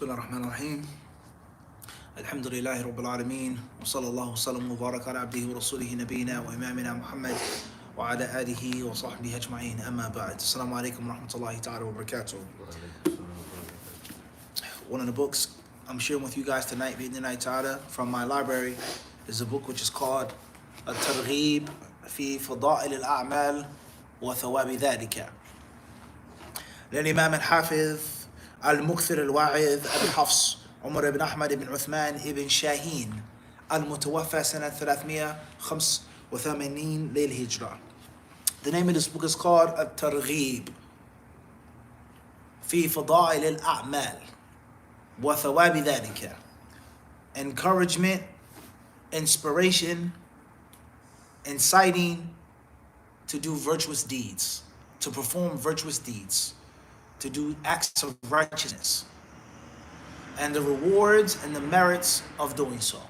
بسم الله الرحمن الرحيم الحمد لله رب العالمين وصلى الله وسلم وبارك على عبده ورسوله نبينا وإمامنا محمد وعلى آله وصحبه أجمعين أما بعد السلام عليكم ورحمة الله تعالى وبركاته. One of the books I'm sharing with you guys tonight, بإذن ta'ala, from my library is a book which is called الترغيب في فضائل الأعمال وثواب ذلك للإمام الحافظ المكثر الواعظ أبي حفص عمر بن أحمد بن عثمان بن شاهين المتوفى سنة 385 للهجرة. The name of this book is called الترغيب في فضائل الأعمال وثواب ذلك. Encouragement, inspiration, inciting to do virtuous deeds, to perform virtuous deeds, to do acts of righteousness, and the rewards and the merits of doing so.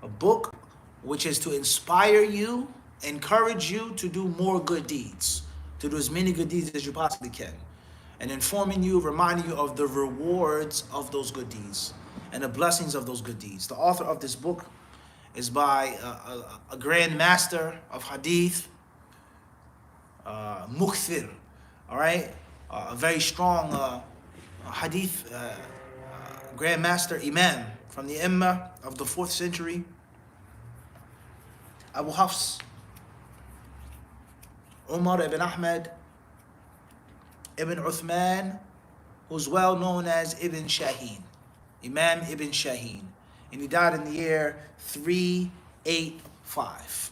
A book which is to inspire you, encourage you to do more good deeds, to do as many good deeds as you possibly can, and informing you, reminding you of the rewards of those good deeds and the blessings of those good deeds. The author of this book is by a grand master of Hadith, Mukthir, all right? A very strong Hadith grand master, Imam from the Imam of the 4th century, Abu Hafs, Umar ibn Ahmad ibn Uthman, who's well known as Ibn Shaheen, Imam Ibn Shaheen. And he died in the year 385.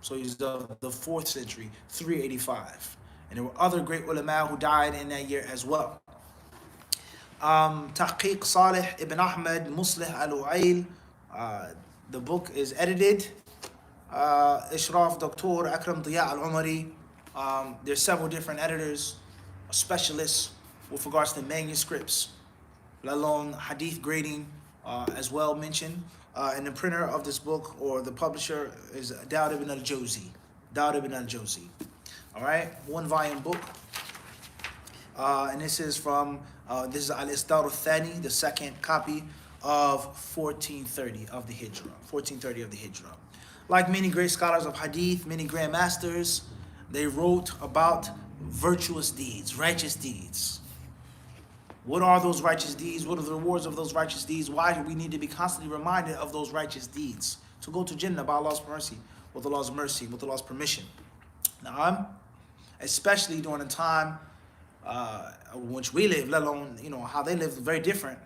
So he's the 4th century, 385. And there were other great ulama who died in that year as well. Tahqiq Salih ibn Ahmad Muslih al-U'ayl. The book is edited. Ishraf Dr. Akram Diya al-Umari. There's several different editors, specialists with regards to manuscripts, let alone hadith grading as well mentioned. And the printer of this book, or the publisher, is Dawud ibn al-Jawzi. Dawud ibn al-Jawzi. All right, 1-volume book. And this is from, this is Al-Isdar al-Thani, the second copy of 1430 of the Hijrah. 1430 of the Hijrah. Like many great scholars of Hadith, many grand masters, they wrote about virtuous deeds, righteous deeds. What are those righteous deeds? What are the rewards of those righteous deeds? Why do we need to be constantly reminded of those righteous deeds? To go to Jannah by Allah's mercy, with Allah's mercy, with Allah's permission. Now, especially during a time in which we live, let alone, how they live, very different.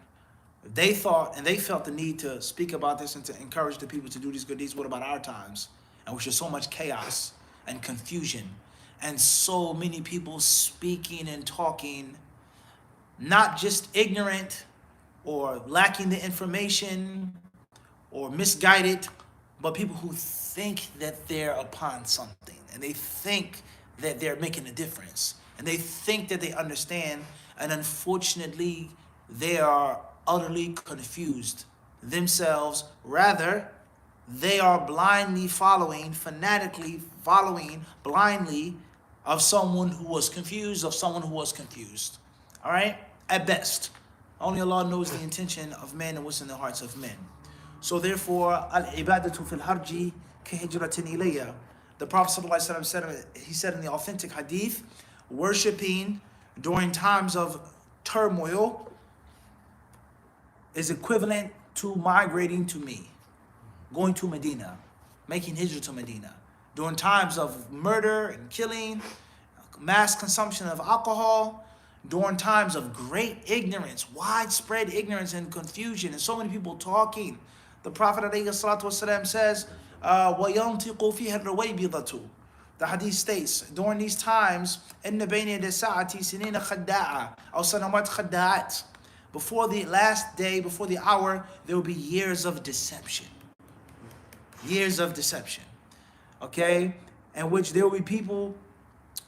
They thought and they felt the need to speak about this and to encourage the people to do these good deeds. What about our times? And which is so much chaos and confusion and so many people speaking and talking, not just ignorant or lacking the information or misguided, but people who think that they're upon something and they think that they're making a difference and they think that they understand, and unfortunately they are utterly confused themselves. Rather, they are blindly following, fanatically following blindly of someone who was confused, all right? At best, only Allah knows the intention of men and what's in the hearts of men. So therefore, al-ibadatu fil harji kahijratin ilayya. The Prophet ﷺ said in the authentic hadith, worshipping during times of turmoil is equivalent to migrating to me, going to Medina, making hijrah to Medina. During times of murder and killing, mass consumption of alcohol, during times of great ignorance, widespread ignorance and confusion, and so many people talking, the Prophet ﷺ says, وَيَنْتِقُ فِيهَا الرُّوَيْبِضَةُ. The hadith states, during these times, إِنَّ بَيْنَ يَدَيْ السَّاعَةِ سِنِينَ خَدَّاعَةً أو سَنَوَاتٍ خَدَّاعَةً. Before the last day, before the hour, there will be years of deception. Years of deception. Okay? In which there will be people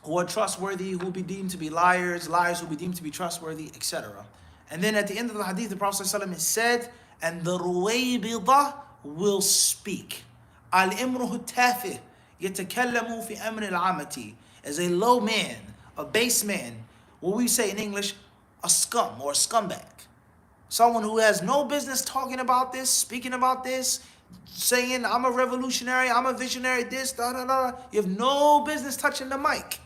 who are trustworthy, who will be deemed to be liars, liars who will be deemed to be trustworthy, etc. And then at the end of the hadith, the Prophet ﷺ said, and the ruwaybidah will speak. Al-imruhu tafih yatakallamu fi amri al-amati. As a low man, a base man, what we say in English, a scum or a scumbag. Someone who has no business talking about this, speaking about this, saying, I'm a revolutionary, I'm a visionary, this, da, da, da. You have no business touching the mic,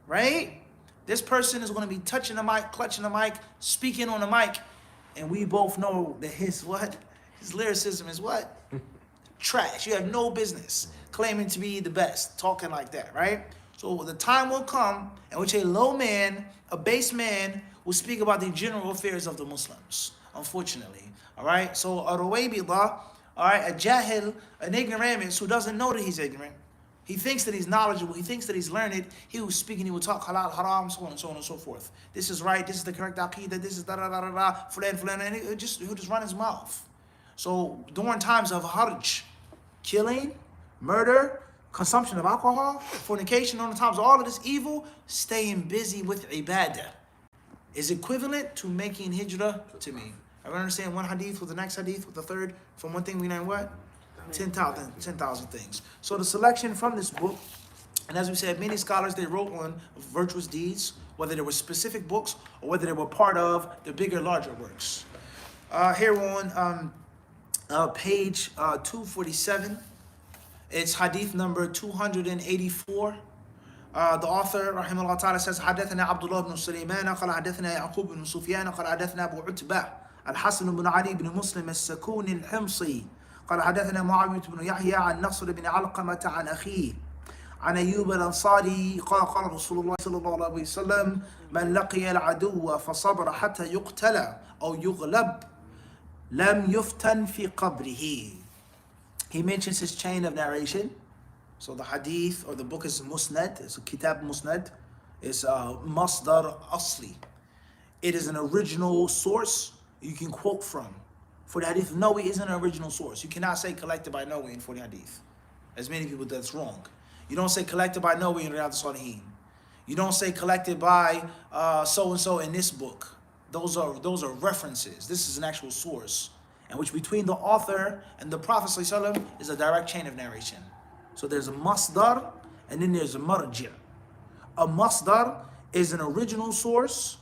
right? This person is going to be touching the mic, clutching the mic, speaking on the mic, and we both know that his lyricism is what? Trash. You have no business claiming to be the best, talking like that, right? So the time will come in which a low man, a base man, will speak about the general affairs of the Muslims, unfortunately, all right? So a Ruwaybidah, all right, a jahil, an ignoramus who doesn't know that he's ignorant, he thinks that he's knowledgeable, he thinks that he's learned, he will speak and he will talk halal, haram, so on and so on and so forth. This is right, this is the correct aqidah, this is da da da da da, fulan, and he'll just run his mouth. So during times of harj, killing, murder, consumption of alcohol, fornication, during the times of all of this evil, staying busy with ibadah is equivalent to making hijrah to me. I understand one hadith with the next hadith with the third. From one thing we learn what? 10,000 things. So the selection from this book, and as we said, many scholars, they wrote on virtuous deeds, whether they were specific books or whether they were part of the bigger, larger works. Here on page 247, it's hadith number 284. The author, rahimahullah ta'ala, says, حدثنا عبد الله بن سليمان قال حدثنا يعقوب بن سفيان قال حدثنا أبو عتبة الحسن بن علي بن مسلم السكون الحمصي قال حدثنا معاوية بن يحيى عن نصر بن علقمة عن أخيه عن أيوب الأنصاري قال قال رسول الله صلى الله عليه وسلم من لقي العدو فصبر حتى يقتل أو يغلب لم يفتن في قبره. He mentions his chain of narration. So the hadith or the book is musnad, it's a kitab musnad, it's a masdar asli. It is an original source you can quote from. For the hadith, Nawawi isn't an original source. You cannot say collected by Nawawi for the hadith. As many people, that's wrong. You don't say collected by Nawawi in Riyadh al-Salihin. You don't say collected by so-and-so in this book. Those are references. This is an actual source, in which between the author and the Prophet ﷺ is a direct chain of narration. So there's a masdar and then there's a marji'. A masdar is an original source,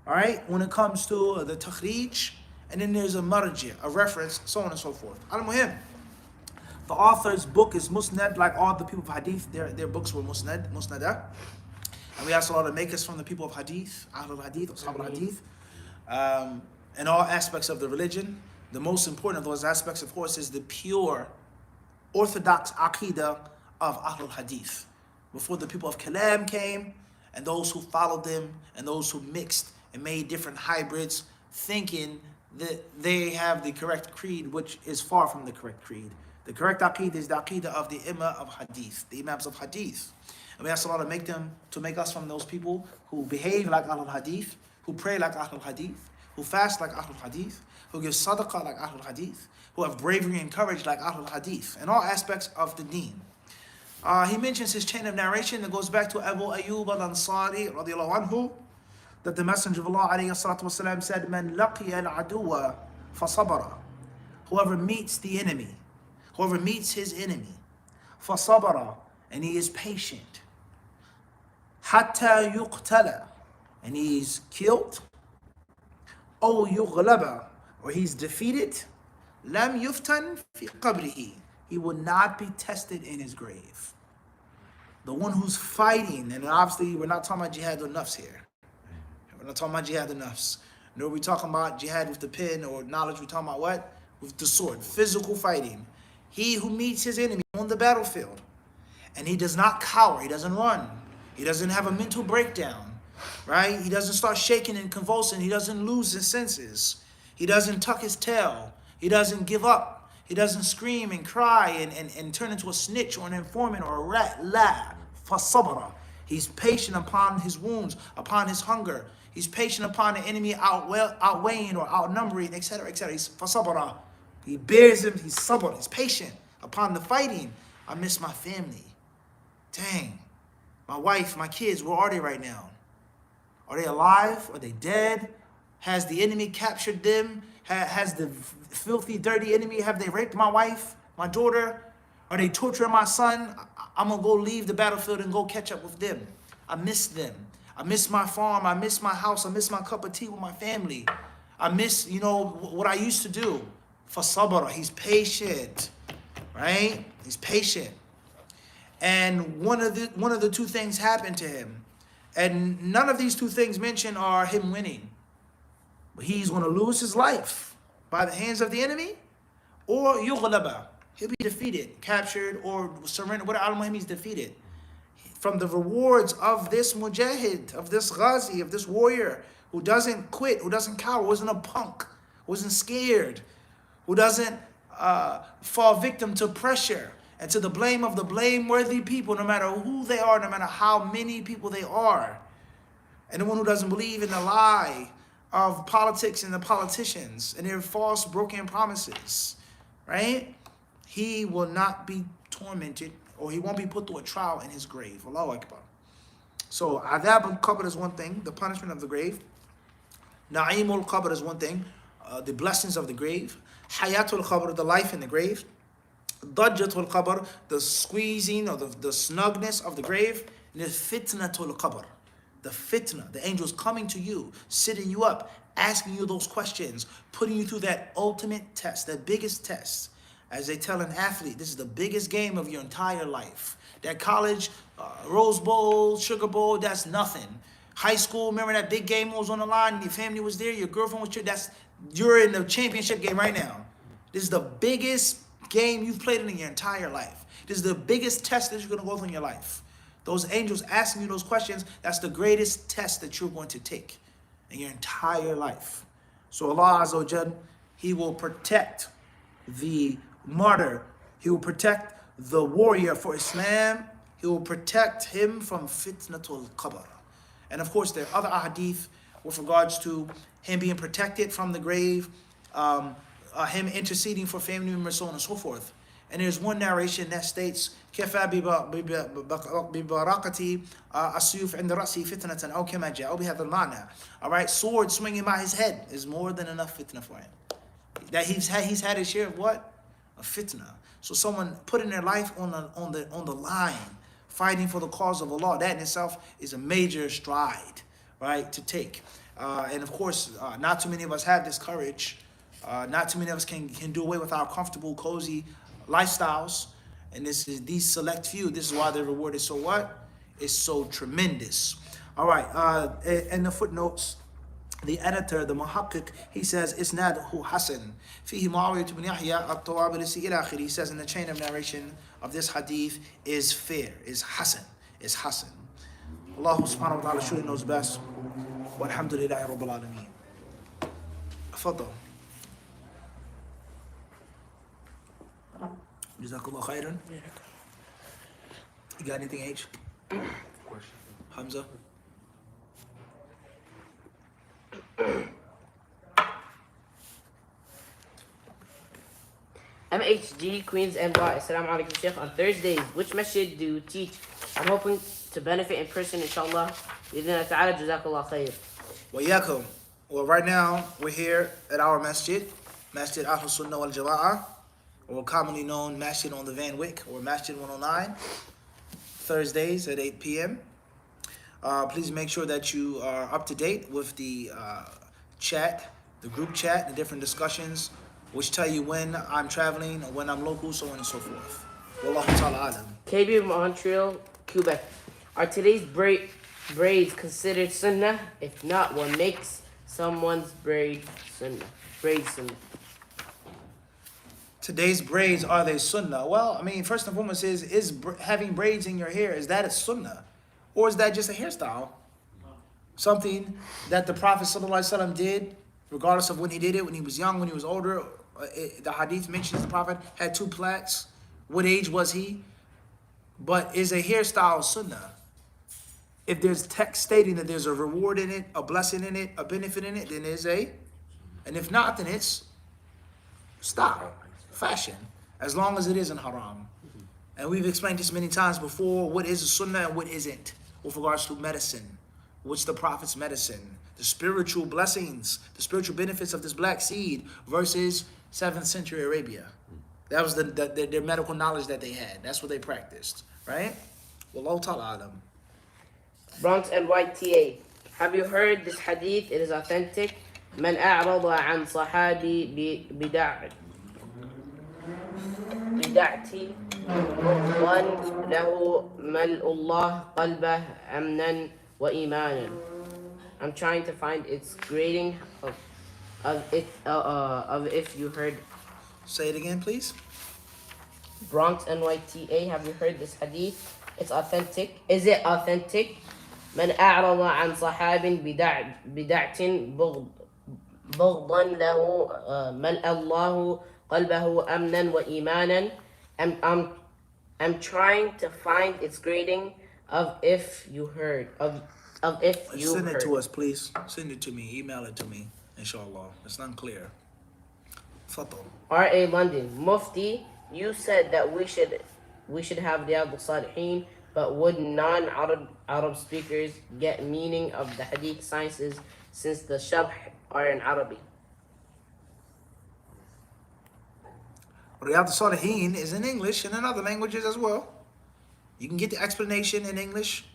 all right, when it comes to the takhrij, and then there's a marji', a reference, so on and so forth. Al-Muhim, the author's book is musnad, like all the people of hadith, their books were musnada. And we ask Allah to make us from the people of hadith, Ahlul Hadith, Ashab al-Hadith, in all aspects of the religion. The most important of those aspects, of course, is the pure orthodox aqidah of Ahlul Hadith. Before the people of Kalam came, and those who followed them, and those who mixed and made different hybrids, thinking that they have the correct creed, which is far from the correct creed. The correct aqidah is the aqidah of the imam of hadith, the imams of hadith. And we ask Allah to make us from those people who behave like Ahlul Hadith, who pray like Ahlul Hadith, who fast like Ahlul Hadith, who give sadaqah like Ahlul Hadith, who have bravery and courage like Ahlul Hadith, in all aspects of the deen. He mentions his chain of narration that goes back to Abu Ayyub al-Ansari radiallahu anhu, that the Messenger of Allah alayhi salatu wasalam said, Man laqiya al-aduwa fasabara. Whoever meets the enemy, whoever meets his enemy, fasabara, and he is patient, hatta yuqtala, and he is killed, or yughlaba, or he's defeated, lam yuftan fi qabrihi, he will not be tested in his grave. The one who's fighting, and obviously we're not talking about jihad or nafs here. We're not talking about jihad or nafs. Nor are we talking about jihad with the pen or knowledge. We're talking about what? With the sword, physical fighting. He who meets his enemy on the battlefield, and he does not cower, he doesn't run, he doesn't have a mental breakdown, right? He doesn't start shaking and convulsing, he doesn't lose his senses, he doesn't tuck his tail, he doesn't give up, he doesn't scream and cry and turn into a snitch or an informant or a rat. La, fasabara. He's patient upon his wounds, upon his hunger. He's patient upon the enemy outweighing or outnumbering, etc., etc. He's fasabara. He bears him, he's sabr, he's patient upon the fighting. I miss my family. Dang. My wife, my kids, where are they right now? Are they alive? Are they dead? Has the enemy captured them? Has the filthy, dirty enemy, have they raped my wife, my daughter? Are they torturing my son? I'm going to go leave the battlefield and go catch up with them. I miss them. I miss my farm. I miss my house. I miss my cup of tea with my family. I miss, what I used to do. For sabr, he's patient, right? He's patient. And one of the two things happened to him. And none of these two things mentioned are him winning. But he's going to lose his life by the hands of the enemy, or yughlaba. He'll be defeated, captured, or surrendered. What al-muhim, he's defeated. From the rewards of this mujahid, of this ghazi, of this warrior, who doesn't quit, who doesn't cower, who isn't a punk, who isn't scared, who doesn't fall victim to pressure and to the blame of the blameworthy people, no matter who they are, no matter how many people they are. And the one who doesn't believe in the lie of politics and the politicians and their false broken promises, right? He will not be tormented, or he won't be put through a trial in his grave. Allahu Akbar. So adhab al-qabr is one thing, the punishment of the grave. Na'im al-qabr is one thing, the blessings of the grave. Hayatul qabr, the life in the grave. Dajjatul qabr, the squeezing or the snugness of the grave. And the fitnatul qabr, the fitna, the angels coming to you, sitting you up, asking you those questions, putting you through that ultimate test, that biggest test. As they tell an athlete, this is the biggest game of your entire life. That college, Rose Bowl, Sugar Bowl, that's nothing. High school, remember that big game was on the line, your family was there, your girlfriend was there, you're in the championship game right now. This is the biggest game you've played in your entire life. This is the biggest test that you're going to go through in your life. Those angels asking you those questions, that's the greatest test that you're going to take in your entire life. So Allah Azza wa Jal, He will protect the martyr. He will protect the warrior for Islam. He will protect him from fitnatul qabr. And of course, there are other ahadith with regards to him being protected from the grave, him interceding for family members, so on and so forth. And there's one narration that states, كَفَى بِبَرَاقَةِ السُّيُوفِ عِنْدَ رَأْسِهِ فِتْنَةً أَوْ كَمَا جَاءَ بِهَذَا الْمَعْنَى. All right, sword swinging by his head is more than enough fitna for him. That he's had his share of what? A fitna. So someone putting their life on the line, fighting for the cause of Allah, that in itself is a major stride, right, to take. And of course, not too many of us have this courage. Not too many of us can do away with our comfortable, cozy lifestyles. And this is these select few. This is why the reward is so what? It's so tremendous. All right. In the footnotes, the editor, the muhaqqiq, he says, Isnaduhu Hasan. Fihi Muawiyah ibn Yahya at-Tawabilisi ila akhiri. He says in the chain of narration of this hadith is fair, is Hasan, is Hasan. Allah subhanahu wa ta'ala surely knows best. Walhamdulillahi rabbil alameen. Fadal. Jazakallah khairan. You got anything, H? Question. Hamza? MHG, Queens, NY. Assalamu alaikum, Sheikh. On Thursdays, which masjid do you teach? I'm hoping to benefit in person, inshallah. Bidhna ta'ala, jazakallah khair. Wayakum. Well, right now, we're here at our masjid, Masjid Ahlus Sunnah wal Jama'ah, or commonly known Masjid on the Van Wyck, or Masjid 109, Thursdays at 8 p.m. Please make sure that you are up to date with the chat, the group chat, the different discussions, which tell you when I'm traveling, or when I'm local, so on and so forth. Wallahu ta'ala alam. KB, Montreal, Quebec. Are today's braids considered sunnah? If not, what makes someone's braid sunnah? Today's braids, are they sunnah? Well, I mean, first and foremost is having braids in your hair, is that a sunnah? Or is that just a hairstyle? Something that the Prophet ﷺ did, regardless of when he did it, when he was young, when he was older. The hadith mentions the Prophet had 2 plaits. What age was he? But is a hairstyle sunnah? If there's text stating that there's a reward in it, a blessing in it, a benefit in it, then there's a, and if not, then it's style, fashion, as long as it isn't haram. And we've explained this many times before, what is a sunnah and what isn't, with regards to medicine, what's the Prophet's medicine, the spiritual blessings, the spiritual benefits of this black seed versus 7th century Arabia. That was their medical knowledge that they had. That's what they practiced, right? Wallahu ta'ala alam. Bronx and White TA. Have you heard this hadith? It is authentic. من أعرض عن صحابي بدعتي بغضا له ملء الله قلبه أمنا وإيمانا. I'm trying to find its grading of if you heard. Say it again, please. Bronx NYTA, have you heard this hadith? It's authentic. Is it authentic? من أعرض عن صحاب بدعة بغضا له ملأ الله قلبه أمنا وإيمانا. I'm trying to find its grading of if you heard of if you Send heard. it to us, please. Send it to me. Email it to me. Inshallah. It's unclear. Fatal. R.A. London, Mufti, you said that we should have Riyadh al-Salihin, but would non-Arab speakers get meaning of the hadith sciences since the sharh are in Arabic? Riyadh al-Salihin is in English and in other languages as well. You can get the explanation in English.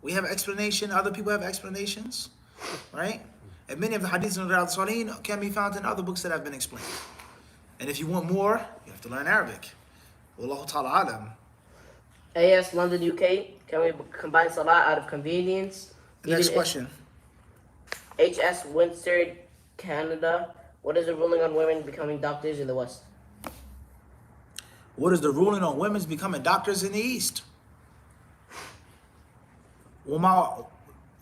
We have explanation. Other people have explanations, right? And many of the hadiths in Riyadh al-Salihin can be found in other books that have been explained. And if you want more, you have to learn Arabic. Wallahu ta'ala alam. AS London, UK, can we combine salah out of convenience? Next question. HS Windsor, Canada, what is the ruling on women becoming doctors in the West? What is the ruling on women's becoming doctors in the East? Well,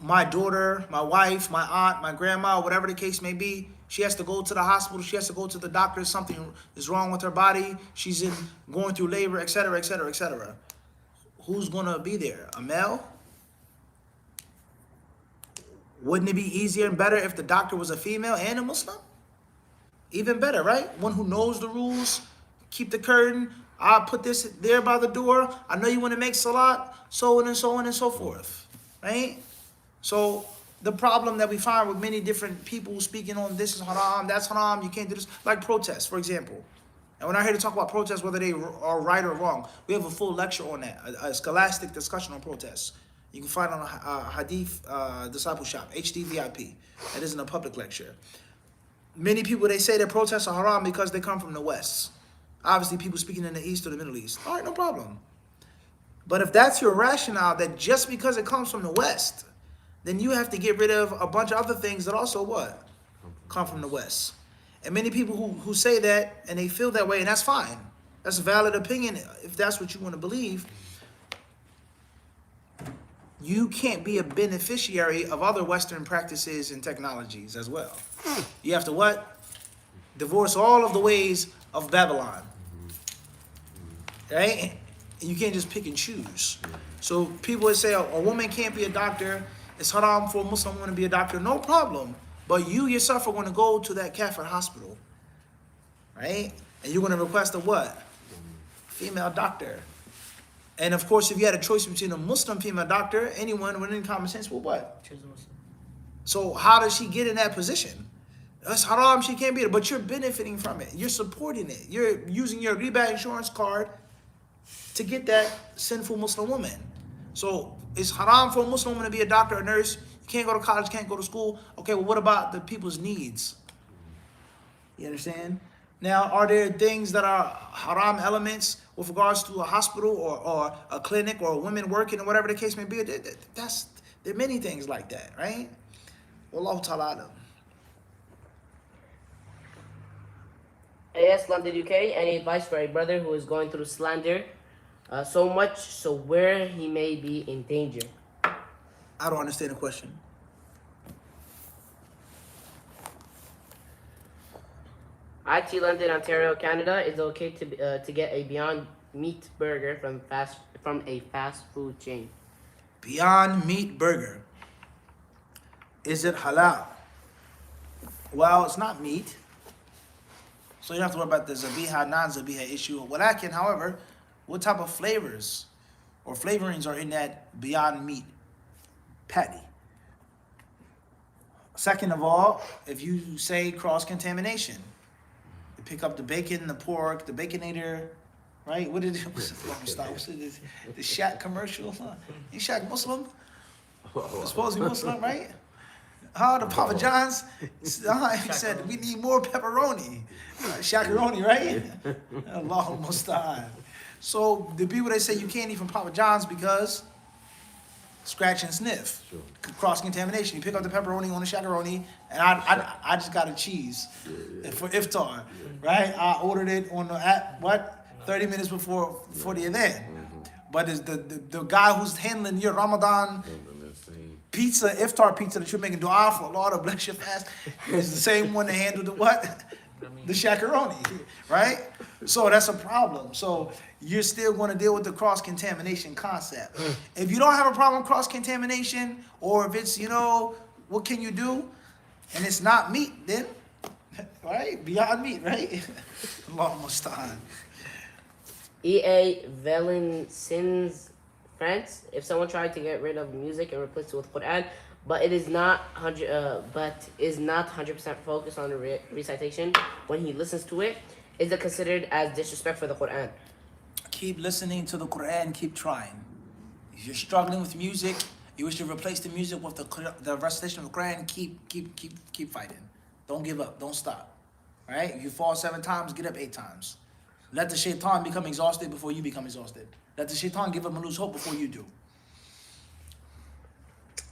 my daughter, my wife, my aunt, my grandma, whatever the case may be, she has to go to the hospital, she has to go to the doctor, something is wrong with her body, she's going through labor, etc., etc., etc. Who's gonna be there? A male? Wouldn't it be easier and better if the doctor was a female and a Muslim? Even better, right? One who knows the rules, keep the curtain, I'll put this there by the door, I know you want to make salat, so on and so on and so forth, right? So the problem that we find with many different people speaking on this is haram, that's haram, you can't do this, like protests, for example. And we're not here to talk about protests, whether they are right or wrong. We have a full lecture on that, a scholastic discussion on protests. You can find it on HadithDisciple shop, HDVIP. That isn't a public lecture. Many people, they say that protests are haram because they come from the West. Obviously, people speaking in the East or the Middle East. All right, no problem. But if that's your rationale, that just because it comes from the West, then you have to get rid of a bunch of other things that also what? Come from the West. And many people who say that and they feel that way, and that's fine. That's a valid opinion if that's what you want to believe. You can't be a beneficiary of other Western practices and technologies as well. You have to what? Divorce all of the ways of Babylon. Right? And you can't just pick and choose. So people would say a woman can't be a doctor. It's haram for a Muslim woman to be a doctor. No problem. But you yourself are going to go to that Kafir hospital. Right? And you're going to request a what? Female doctor. And of course, if you had a choice between a Muslim female doctor, anyone with any common sense will what? Choose a Muslim. So how does she get in that position? That's haram, she can't be there, but you're benefiting from it. You're supporting it. You're using your riba insurance card to get that sinful Muslim woman. So it's haram for a Muslim woman to be a doctor or nurse. You can't go to college, can't go to school. Okay, well, what about the people's needs? You understand? Now, are there things that are haram elements with regards to a hospital or a clinic or women working or whatever the case may be? There are many things like that, right? Wallahu ta'ala alam. AS London, UK, any advice for a brother who is going through slander so much so where he may be in danger? I don't understand the question. IT London, Ontario, Canada, is it okay to get a Beyond Meat burger from a fast food chain? Beyond Meat burger. Is it halal? Well, it's not meat. So you don't have to worry about the zabiha, non-zabiha issue. Walakin, however, what type of flavors or flavorings are in that Beyond Meat patty? Second of all, if you say cross-contamination, you pick up the bacon, the pork, the Baconator, right? What did it? What's the Shack commercial? You Shack Muslim? Supposed to be Muslim, right? The Papa John's he said we need more pepperoni, shakaroni, right? Allahu musta'an. So the people, they say you can't eat from Papa John's because scratch and sniff, cross contamination. You pick up the pepperoni on the shakaroni, and I just got a cheese for iftar, right? I ordered it on the app, 30 minutes before the event. But is the guy who's handling your Ramadan pizza, iftar pizza that you're making dua for Allah to bless your fast, is the same one that handled the what? The shakaroni, right? So that's a problem. So you're still going to deal with the cross-contamination concept. If you don't have a problem with cross-contamination, or if it's, what can you do? And it's not meat, then, right? Beyond meat, right? Allah musta'an. EA Valenciennes, France. If someone tried to get rid of music and replace it with Quran, but is not 100% focused on the recitation when he listens to it, is it considered as disrespect for the Quran? Keep listening to the Quran. Keep trying. If you're struggling with music, you wish to replace the music with the recitation of the Quran. Keep fighting. Don't give up. Don't stop. All right. If you fall 7 times, get up 8 times. Let the shaitan become exhausted before you become exhausted. Let the shaitan give up and lose hope before you do.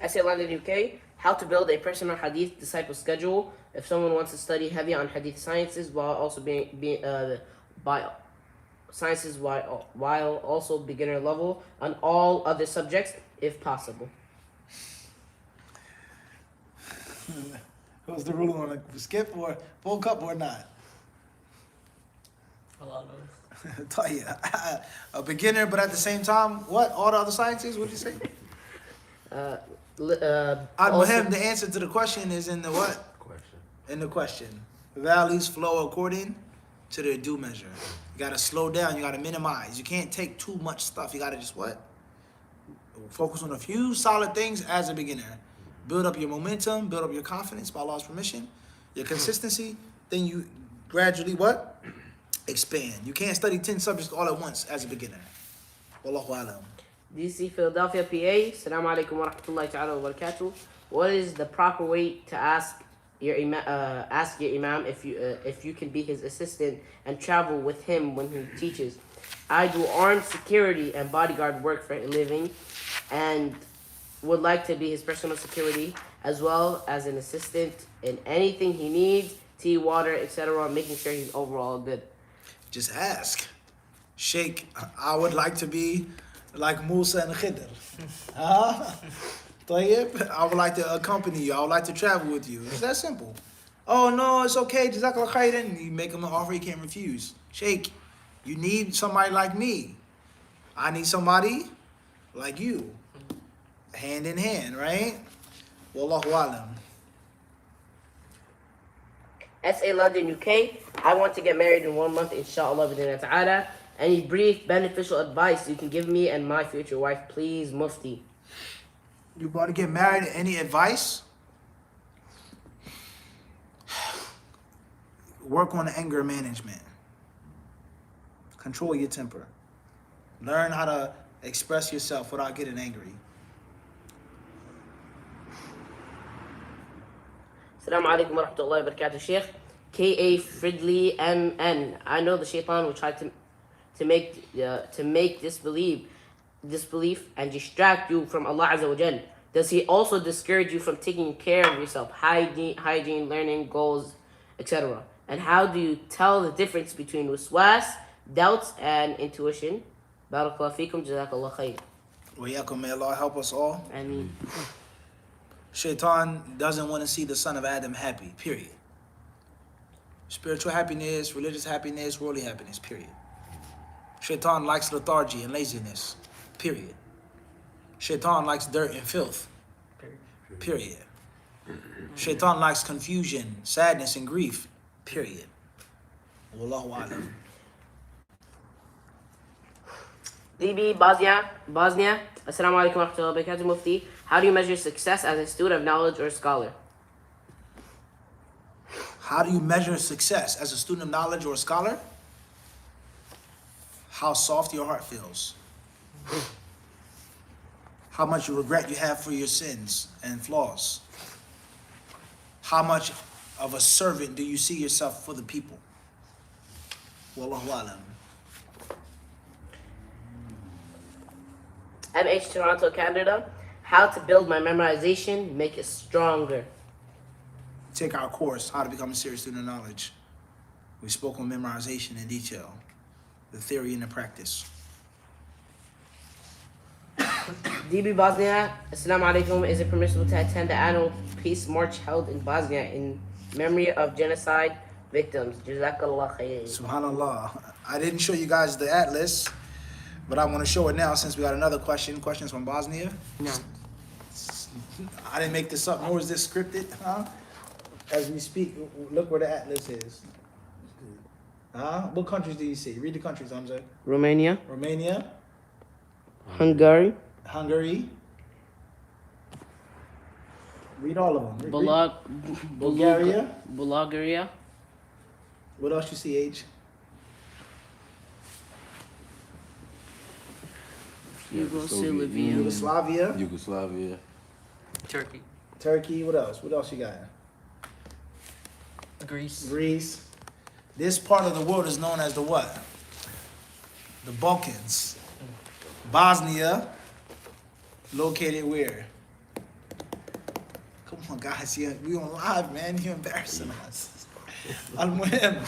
Essay London, UK. How to build a personal Hadith disciple schedule if someone wants to study heavy on Hadith sciences while also while also beginner level on all other subjects if possible. What's the rule on a skip or full cup or not? A lot of A beginner, but at the same time, what? All the other sciences? What did you say? Al-Muhim, the answer to the question is in the what? In the question. Values flow according to their due measure. You gotta slow down, you gotta minimize. You can't take too much stuff. You gotta just what? Focus on a few solid things as a beginner. Build up your momentum, build up your confidence by Allah's permission, your consistency, then you gradually what? Expand. You can't study 10 subjects all at once as a beginner. Wallahu alam. DC, Philadelphia, PA. Assalamu alaikum wa rahmatullahi ta'ala wa barakatuh. What is the proper way to ask your imam if you can be his assistant and travel with him when he teaches? I do armed security and bodyguard work for a living and would like to be his personal security as well as an assistant in anything he needs, tea, water, etc., making sure he's overall good. Just ask. Sheikh, I would like to be like Musa and Khidr. Tayyib, I would like to accompany you. I would like to travel with you. It's that simple. Oh, no, it's okay. Jazakallah khairan. You make him an offer he can't refuse. Sheikh, you need somebody like me. I need somebody like you. Hand in hand, right? Wallahu alam. SA London, UK. I want to get married in 1 month, inshallah, bidina ta'ala. Any brief, beneficial advice you can give me and my future wife, please, Mufti. You about to get married? Any advice? Work on anger management. Control your temper. Learn how to express yourself without getting angry. Assalamu alaikum wa rahmatullahi wa barakatuh, Sheikh. K.A. Fridley M.N. I know the shaitan will try to make disbelief and distract you from Allah Azza wa Jal. Does he also discourage you from taking care of yourself, hygiene, learning, goals, etc.? And how do you tell the difference between waswas, doubts, and intuition? Barakallahu feekum, jazakallah khair. Wa yakum, may Allah help us all. Ameen. Shaitan doesn't want to see the son of Adam happy, period. Spiritual happiness, religious happiness, worldly happiness, period. Shaitan likes lethargy and laziness, period. Shaitan likes dirt and filth, period. Shaitan likes confusion, sadness, and grief, period. Wallahu alam. DB, Bosnia. Assalamu alaikum wa rahmatullahi wa barakatuh, Mufti. How do you measure success as a student of knowledge or scholar? How do you measure success as a student of knowledge or a scholar? How soft your heart feels. How much regret you have for your sins and flaws. How much of a servant do you see yourself for the people? Wallahu alam. MH Toronto, Canada. How to build my memorization, make it stronger. Take our course, How to Become a Serious Student of Knowledge. We spoke on memorization in detail, the theory and the practice. DB Bosnia, Assalamu alaikum. Is it permissible to attend the annual peace march held in Bosnia in memory of genocide victims? Jazakallah khair. Subhanallah. I didn't show you guys the atlas, but I want to show it now since we got another question. Questions from Bosnia? No. I didn't make this up, nor is this scripted, huh? As we speak, look where the atlas is. What countries do you see? Read the countries, Hamza. Romania, Romania, Hungary, Hungary. Read all of them. Bulgaria. What else you see, H? Yugoslavia. Turkey. What else? What else you got? Greece. This part of the world is known as the what? The Balkans. Bosnia, located where? Come on, guys. Yeah, we on live, man. You're embarrassing us. Al-Muhim.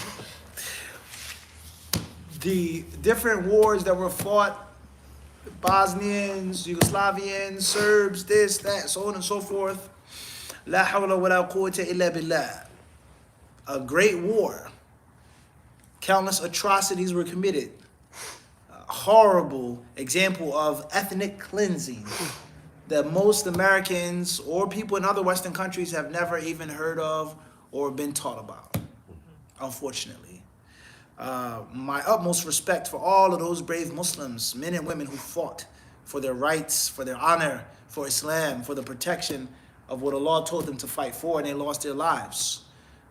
The different wars that were fought, Bosnians, Yugoslavians, Serbs, this, that, so on and so forth. La hawla wa la quwwata illa billah. A great war. Countless atrocities were committed. A horrible example of ethnic cleansing that most Americans or people in other Western countries have never even heard of or been taught about, unfortunately. My utmost respect for all of those brave Muslims, men and women who fought for their rights, for their honor, for Islam, for the protection of what Allah told them to fight for, and they lost their lives.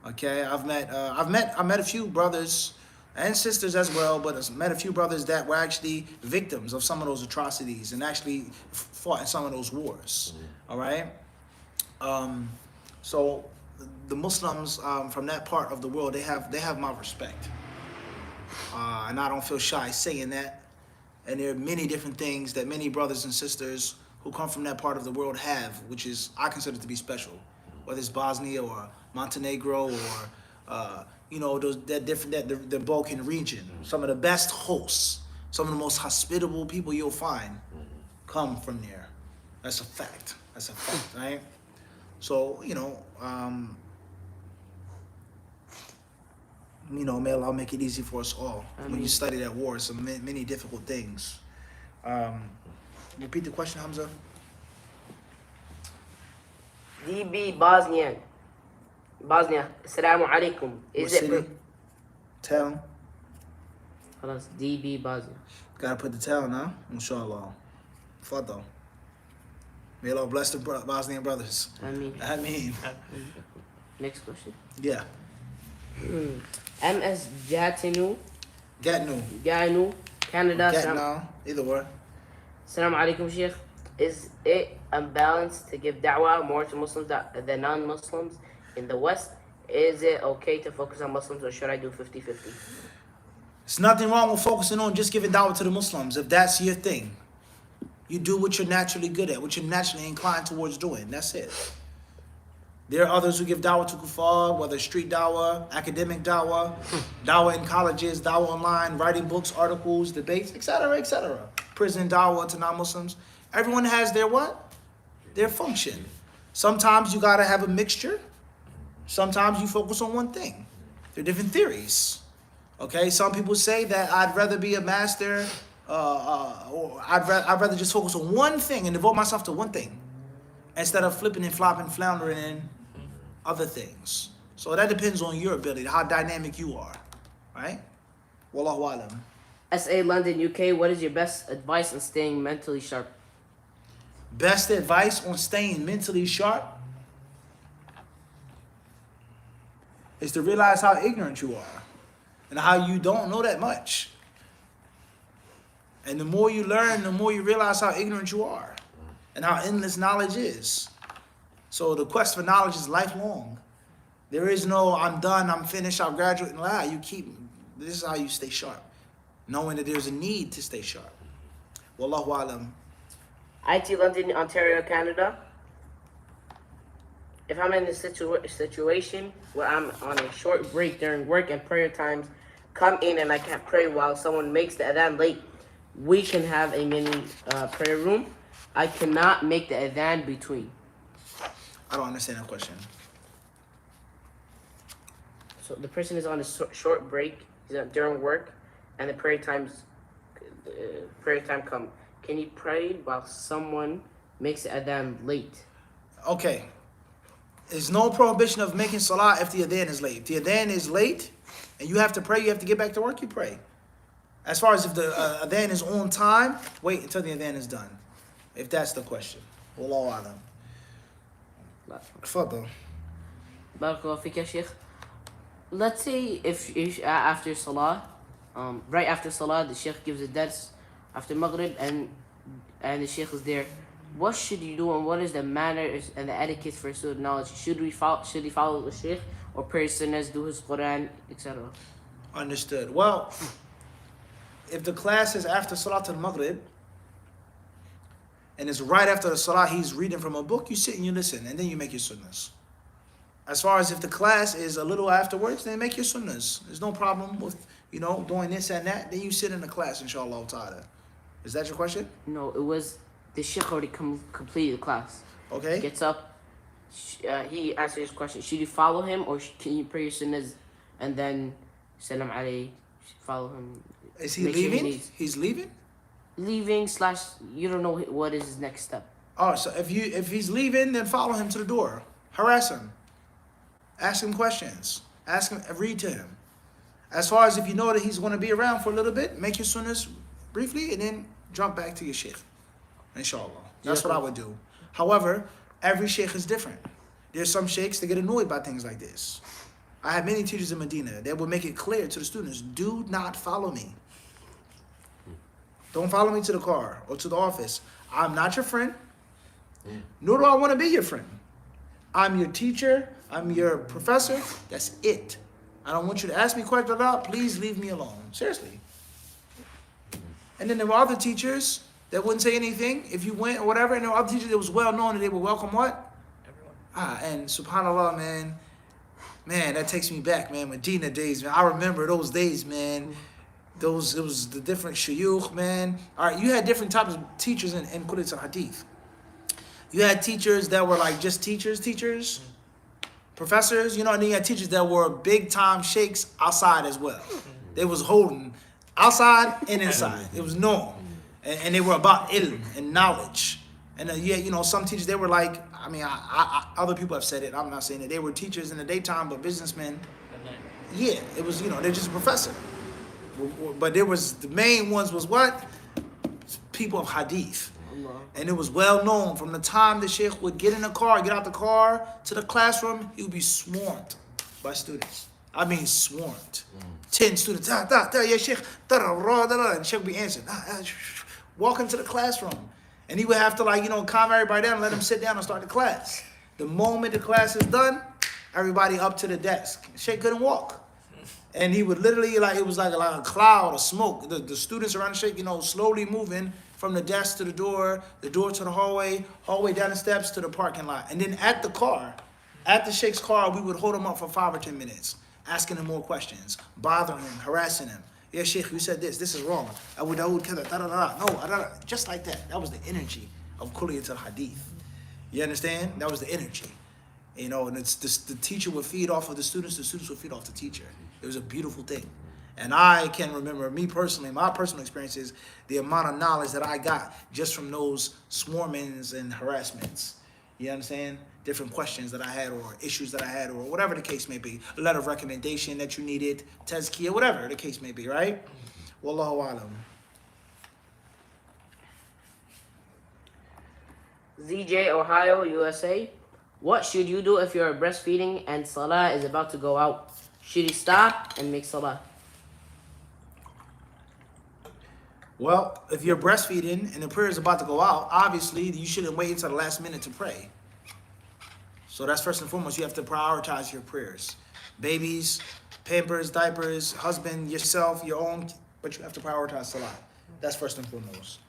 Okay, I met a few brothers and sisters as well, but I've met a few brothers that were actually victims of some of those atrocities and actually fought in some of those wars. All right. So the Muslims from that part of the world, they have my respect, and I don't feel shy saying that. And there are many different things that many brothers and sisters who come from that part of the world have, which is I consider to be special, whether it's Bosnia or Montenegro or the Balkan region. Some of the best hosts, some of the most hospitable people you'll find come from there. That's a fact. Right? So, may Allah make it easy for us all. When you study that war, some many difficult things. Repeat the question, Hamza. DB Bosnia, Assalamu alaikum. Is What it city? Town. خلاص DB Bosnia. Gotta put the town now, inshallah. Fadal. May Allah bless the Bosnian brothers. I mean. Next question. Yeah. MS Jatinu, Gatnu. Canada. Gatnu. Either word. Assalamu alaikum, Sheikh. Is it unbalanced to give da'wah more to Muslims than non-Muslims in the West? Is it okay to focus on Muslims, or should I do 50-50? There's nothing wrong with focusing on just giving da'wah to the Muslims. If that's your thing, you do what you're naturally good at, what you're naturally inclined towards doing. That's it. There are others who give da'wah to kuffar, whether street da'wah, academic da'wah, da'wah in colleges, da'wah online, writing books, articles, debates, etc., etc. Prison da'wah to non-Muslims. Everyone has their what? Their function. Sometimes you gotta have a mixture. Sometimes you focus on one thing. There are different theories. Okay, some people say that I'd rather be a master, or I'd rather just focus on one thing and devote myself to one thing, instead of flipping and flopping, floundering in other things. So that depends on your ability, how dynamic you are, right? Wallahu alam. SA London, UK. What is your best advice on staying mentally sharp? Best advice on staying mentally sharp is to realize how ignorant you are and how you don't know that much. And the more you learn, the more you realize how ignorant you are. and how endless knowledge is. So the quest for knowledge is lifelong. There is no, I'm done, I'm finished, I'll graduate. Nah, this is how you stay sharp. Knowing that there's a need to stay sharp. Wallahu alam. IT London, Ontario, Canada. If I'm in a situation where I'm on a short break during work and prayer times come in and I can't pray while someone makes the adhan late, we can have a mini prayer room. I cannot make the adhan between. I don't understand that question. So the person is on a short break during work, and the prayer time come. Can you pray while someone makes the adhan late? Okay. There's no prohibition of making salah if the adhan is late. If the adhan is late and you have to pray, you have to get back to work, you pray. As far as if the adhan is on time, wait until the adhan is done. If that's the question. Wallahu alam. Tfaddal. Barakallahu fik ya Sheikh. Let's say if after salah, right after salah, the Sheikh gives a dars after Maghrib and the Sheikh is there. What should you do and what is the manners and the etiquette for student knowledge? Should he follow the Sheikh or pray sunnahs, do his Quran, etc.? Understood. Well, if the class is after Salat al-Maghrib and it's right after the Salah, he's reading from a book, you sit and you listen and then you make your sunnahs. As far as if the class is a little afterwards, then make your sunnahs. There's no problem with, doing this and that. Then you sit in the class, inshallah ta'ala. Is that your question? No, it was the Sheikh already completed the class. Okay. He gets up, he answers his question. Should you follow him or can you pray your sunnahs and then salam alayhi, follow him? Is he leaving? He's leaving? Leaving / you don't know what is his next step. Oh, so if he's leaving, then follow him to the door. Harass him. Ask him questions. Read to him. As far as if you know that he's going to be around for a little bit, make your sunnahs briefly and then jump back to your sheikh. Inshallah. That's what I would do. However, every sheikh is different. There's some sheikhs that get annoyed by things like this. I had many teachers in Medina that would make it clear to the students, do not follow me. Don't follow me to the car or to the office. I'm not your friend, nor do I want to be your friend. I'm your teacher. I'm your professor. That's it. I don't want you to ask me questions about. Please leave me alone. Seriously. And then there were other teachers that wouldn't say anything if you went or whatever. And there were other teachers that was well known and they would welcome what? Everyone. And subhanAllah, man, that takes me back, man. Medina days, man. I remember those days, man. It was the different shuyukh, man. All right, you had different types of teachers in Kulit al-Hadith. You had teachers that were like just teachers, professors, and then you had teachers that were big time sheikhs outside as well. They was holding outside and inside. It was known. And they were about ilm and knowledge. And some teachers, they were like, other people have said it, I'm not saying it. They were teachers in the daytime, but businessmen. Yeah, it was, they're just a professor. But the main ones was what? People of hadith. And it was well known from the time the sheikh would get out the car to the classroom, he would be swarmed by students. Swarmed. 10 students, yeah, sheikh, and sheikh would be answering, walk into the classroom. And he would have to calm everybody down and let them sit down and start the class. The moment the class is done, everybody up to the desk. Sheikh couldn't walk. And he would literally, it was like a cloud of smoke. The students around the sheikh, slowly moving from the desk to the door to the hallway down the steps to the parking lot. And then at the sheikh's car, we would hold him up for 5 or 10 minutes, asking him more questions, bothering him, harassing him. Yeah, sheikh, you said this is wrong. No, just like that. That was the energy of Kulliyat al-Hadith. You understand? That was the energy. And it's the teacher would feed off of the students would feed off the teacher. It was a beautiful thing. And I can remember, me personally, my personal experiences, the amount of knowledge that I got just from those swarmings and harassments. You understand? Different questions that I had or issues that I had or whatever the case may be. A letter of recommendation that you needed, tazkiyah, whatever the case may be, right? Wallahu alam. ZJ, Ohio, USA. What should you do if you're breastfeeding and salah is about to go out? Should you stop and make salah? Well, if you're breastfeeding and the prayer is about to go out, obviously you shouldn't wait until the last minute to pray. So that's first and foremost, you have to prioritize your prayers. Babies, pampers, diapers, husband, yourself, your own, but you have to prioritize salah. That's first and foremost.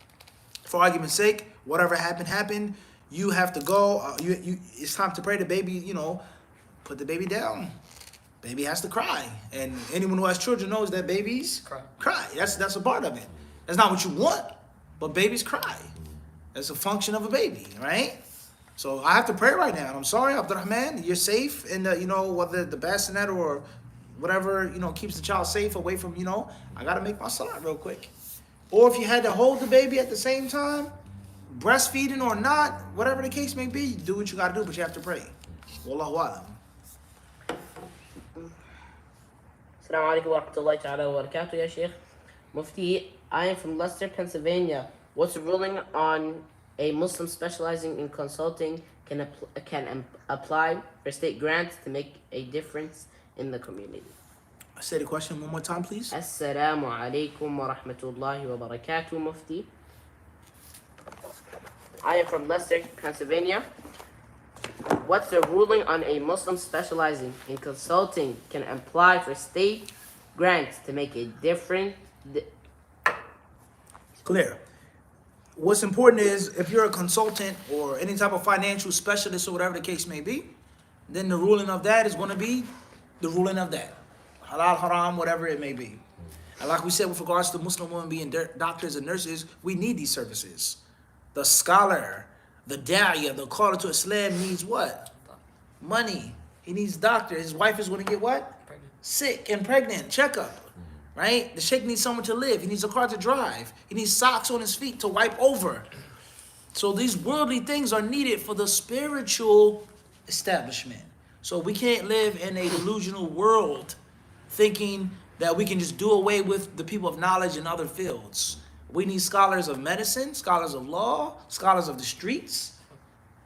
For argument's sake, whatever happened. You have to go. It's time to pray. The baby, put the baby down. Baby has to cry, and anyone who has children knows that babies cry. That's a part of it. That's not what you want, but babies cry. That's a function of a baby, right? So I have to pray right now. And I'm sorry, Abdurrahman, you're safe, and whether the bassinet or whatever keeps the child safe away from I gotta make my salat real quick. Or if you had to hold the baby at the same time, breastfeeding or not, whatever the case may be, do what you gotta do, but you have to pray. Wallahu alam. Assalamu alaikum wa rahmatullahi ta'ala wa barakatuh, ya Sheikh. Mufti, I am from Leicester, Pennsylvania. What's the ruling on a Muslim specializing in consulting can apply for state grants to make a difference in the community? Say the question one more time, please. Assalamu alaikum wa rahmatullahi wa barakatuh, Mufti. I am from Leicester, Pennsylvania. What's the ruling on a Muslim specializing in consulting can apply for state grants to make a difference? Clear. What's important is if you're a consultant or any type of financial specialist or whatever the case may be, then the ruling of that is going to be the ruling of that. Halal, haram, whatever it may be. And like we said with regards to Muslim women being doctors and nurses, we need these services. The scholar, the da'iyah, the caller to Islam needs what? Money. He needs doctor. His wife is going to get what? Pregnant. Sick and pregnant. Checkup. Right? The sheikh needs someone to live. He needs a car to drive. He needs socks on his feet to wipe over. So these worldly things are needed for the spiritual establishment. So we can't live in a delusional world thinking that we can just do away with the people of knowledge in other fields. We need scholars of medicine, scholars of law, scholars of the streets,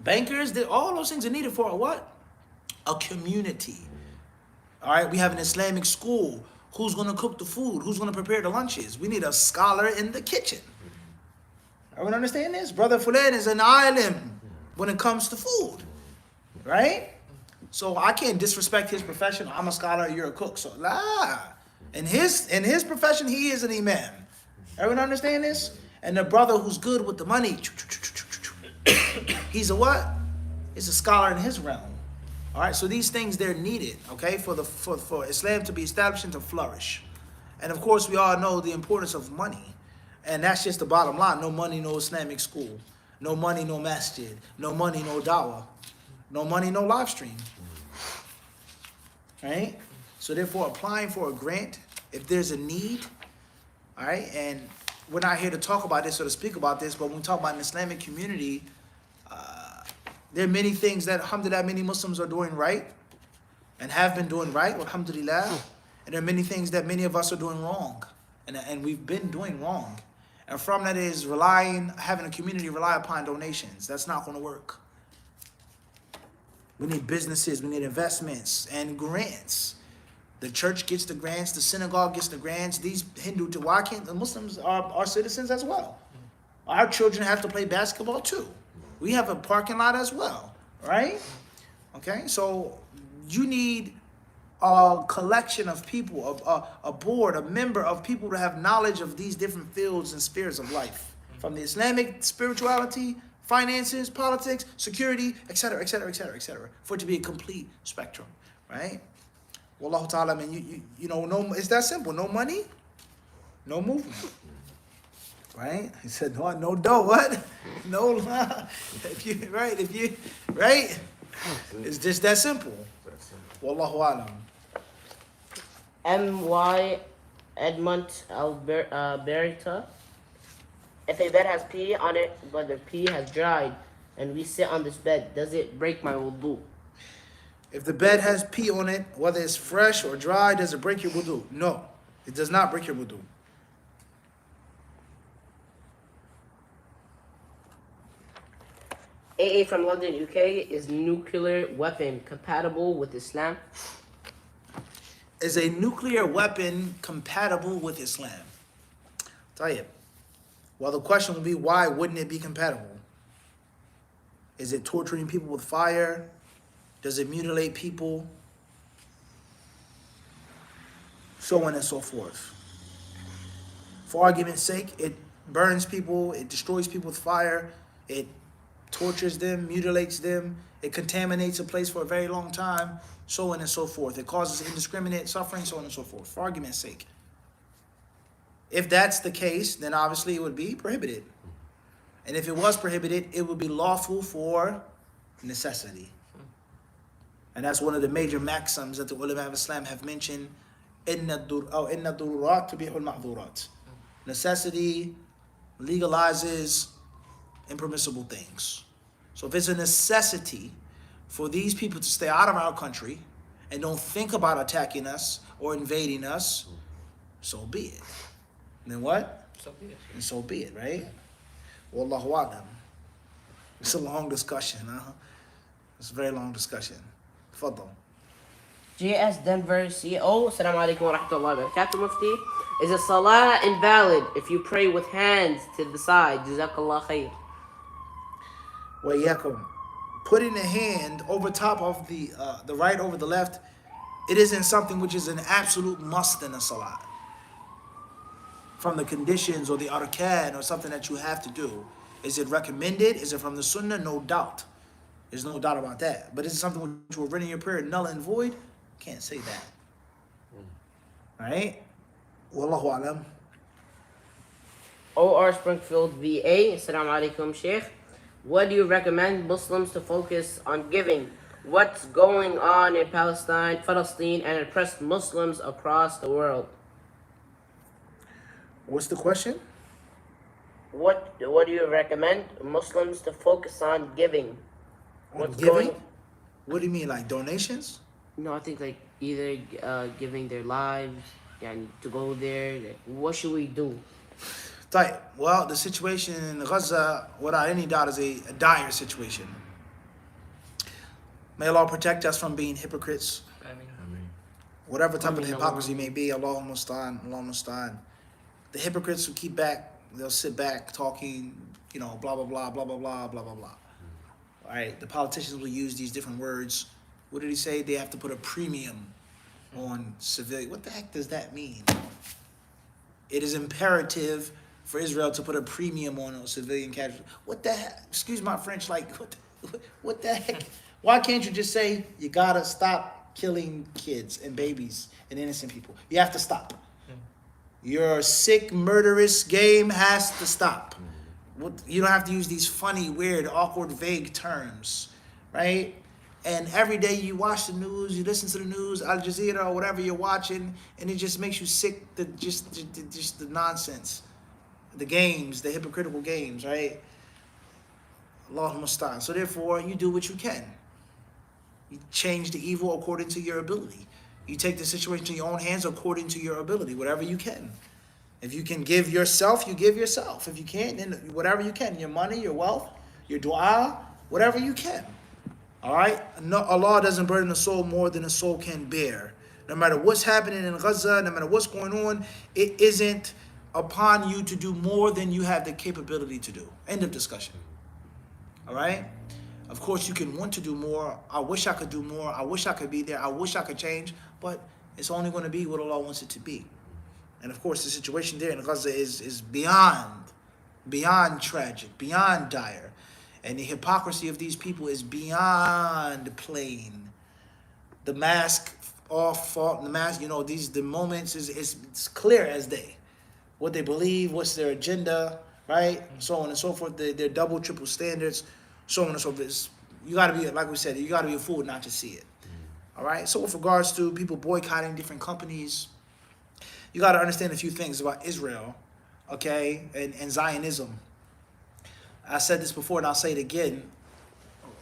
bankers. All those things are needed for a what? A community. All right, we have an Islamic school. Who's going to cook the food? Who's going to prepare the lunches? We need a scholar in the kitchen. Everyone understand this? Brother Fulan is an alim when it comes to food, right? So I can't disrespect his profession. I'm a scholar, you're a cook. So in his profession, he is an imam. Everyone understand this? And the brother who's good with the money, he's a what? He's a scholar in his realm. All right, so these things, they're needed, okay, for Islam to be established and to flourish. And of course, we all know the importance of money. And that's just the bottom line. No money, no Islamic school. No money, no masjid. No money, no dawah. No money, no live stream. Right? So therefore, applying for a grant, if there's a need, all right, and we're not here to talk about this or to speak about this, but when we talk about an Islamic community, there are many things that, alhamdulillah, many Muslims are doing right and have been doing right, alhamdulillah. And there are many things that many of us are doing wrong. And we've been doing wrong. And from that is having a community rely upon donations. That's not going to work. We need businesses, we need investments and grants. The church gets the grants, the synagogue gets the grants. These why can't the Muslims are citizens as well? Our children have to play basketball too. We have a parking lot as well, right? Okay, so you need a collection of people, a board, a member of people to have knowledge of these different fields and spheres of life. From the Islamic spirituality, finances, politics, security, etc., etc., etc., etc., for it to be a complete spectrum, right? Wallahu ta'ala, I mean, it's that simple. No money, no movement. Right? He said, no dough, what? No, right? It's just that simple. Wallahu alam. M.Y. Edmont Alberta. If a bed has pee on it, but the pee has dried, and we sit on this bed, does it break my wudu? If the bed has pee on it, whether it's fresh or dry, does it break your wudu? No, it does not break your wudu. AA from London, UK, is nuclear weapon compatible with Islam? Is a nuclear weapon compatible with Islam? Tayyib. Well, the question would be, why wouldn't it be compatible? Is it torturing people with fire? Does it mutilate people? So on and so forth. For argument's sake, it burns people, it destroys people with fire, it tortures them, mutilates them, it contaminates a place for a very long time, so on and so forth. It causes indiscriminate suffering, so on and so forth, for argument's sake. If that's the case, then obviously it would be prohibited. And if it was prohibited, it would be lawful for necessity. And that's one of the major maxims that the ulama of Islam have mentioned. Inna dururat tubihul ma'dhurat. Necessity legalizes impermissible things. So if it's a necessity for these people to stay out of our country and don't think about attacking us or invading us, so be it. And then what? So be it. And so be it, right? Wallahu a'lam. It's a long discussion, huh? It's a very long discussion. Tfaddal. GS Denver CO. Assalamu alaikum wa rahmatullahi wa barakatuh, Mufti. Is a salah invalid if you pray with hands to the side? Jazakallah khair. Wayakum. Putting a hand over top of the right over the left, it isn't something which is an absolute must in a salah. From the conditions or the arkan or something that you have to do. Is it recommended? Is it from the sunnah? No doubt. There's no doubt about that. But is it something which will render your prayer null and void? Can't say that. Alright? Wallahu alam. OR Springfield VA. Assalamu alaikum, Sheikh. What do you recommend Muslims to focus on giving? What's going on in Palestine, and oppressed Muslims across the world? What's the question? What do you recommend Muslims to focus on giving? What's Giving? going? What do you mean, like donations? No, I think like either giving their lives and to go there. Like, what should we do? Right. Well, the situation in Gaza, without any doubt, is a dire situation. May Allah protect us from being hypocrites. Whatever type of hypocrisy may be, Allahumma musta'an, Allahumma musta'an. The hypocrites who keep back, they'll sit back talking, blah, blah, blah, blah, blah, blah, blah, blah, blah. All right, the politicians will use these different words. What did he say? They have to put a premium on civilian. What the heck does that mean? It is imperative for Israel to put a premium on civilian casualties. What the heck? Excuse my French, like, what the heck? Why can't you just say, you gotta stop killing kids and babies and innocent people? You have to stop. Your sick, murderous game has to stop. You don't have to use these funny, weird, awkward, vague terms, right? And every day you watch the news, you listen to the news, Al Jazeera or whatever you're watching, and it just makes you sick. Just the nonsense, the games, the hypocritical games, right? Allahumma musta'an. So therefore, you do what you can. You change the evil according to your ability. You take the situation in your own hands according to your ability, whatever you can. If you can give yourself, you give yourself. If you can't, then whatever you can, your money, your wealth, your dua, whatever you can. All right? No, Allah doesn't burden the soul more than the soul can bear. No matter what's happening in Gaza, no matter what's going on, it isn't upon you to do more than you have the capability to do. End of discussion. All right? Of course, you can want to do more. I wish I could do more. I wish I could be there. I wish I could change. But it's only going to be what Allah wants it to be. And of course, the situation there in Gaza is beyond tragic, beyond dire. And the hypocrisy of these people is beyond plain. The mask off, the mask, the moments is clear as day. What they believe, what's their agenda, right? So on and so forth. Their double, triple standards, so on and so forth. You got to be, like we said, you got to be a fool not to see it. All right? So with regards to people boycotting different companies, you got to understand a few things about Israel, okay, and Zionism. I said this before and I'll say it again.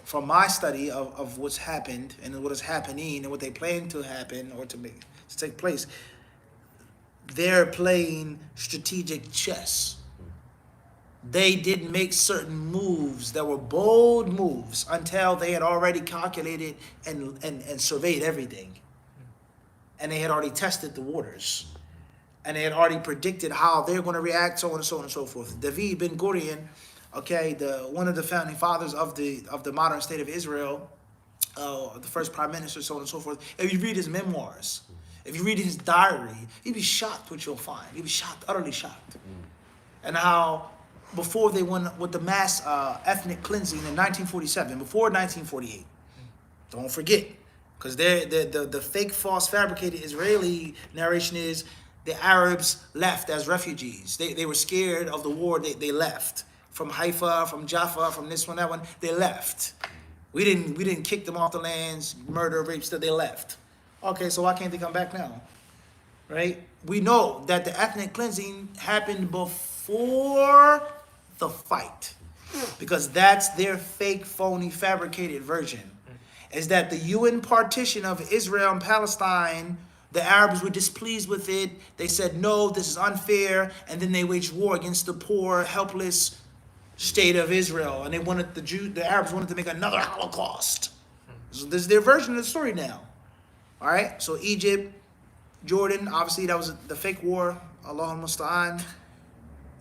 From my study of what's happened and what is happening and what they plan to happen or to take place, they're playing strategic chess. They didn't make certain moves that were bold moves until they had already calculated and surveyed everything. And they had already tested the waters. and they had already predicted how they're going to react, so on and so on and so forth. David Ben Gurion, okay, one of the founding fathers of the modern state of Israel, the first prime minister, so on and so forth. If you read his memoirs, if you read his diary, you'd be shocked what you'll find. You'd be shocked, utterly shocked. And how before they went with the mass ethnic cleansing in 1947, before 1948, don't forget, because the fake, false, fabricated Israeli narration is the Arabs left as refugees. They were scared of the war. They left from Haifa, from Jaffa, from this one, that one. They left. We didn't kick them off the lands, murder, rape, stuff. They left. Okay, so why can't they come back now? Right? We know that the ethnic cleansing happened before the fight, because that's their fake, phony, fabricated version. Is that the UN partition of Israel and Palestine, the Arabs were displeased with it. They said, no, this is unfair. And then they waged war against the poor, helpless state of Israel. And they wanted the Arabs wanted to make another Holocaust. So this is their version of the story now. All right. So Egypt, Jordan, obviously that was the fake war. Allahul Musta'an.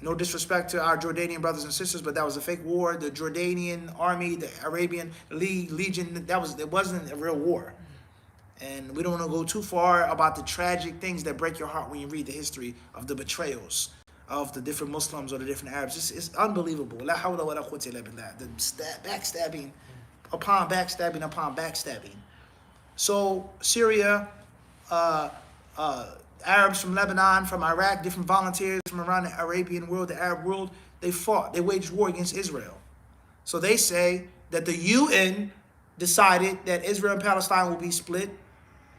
No disrespect to our Jordanian brothers and sisters, but that was a fake war. The Jordanian army, the Arabian Legion, it wasn't a real war. And we don't want to go too far about the tragic things that break your heart when you read the history of the betrayals of the different Muslims or the different Arabs. It's unbelievable. La hawla wa la quwwata illa billah. The backstabbing upon backstabbing upon backstabbing. So Syria, Arabs from Lebanon, from Iraq, different volunteers from around the Arabian world, the Arab world, they fought. They waged war against Israel. So they say that the UN decided that Israel and Palestine will be split.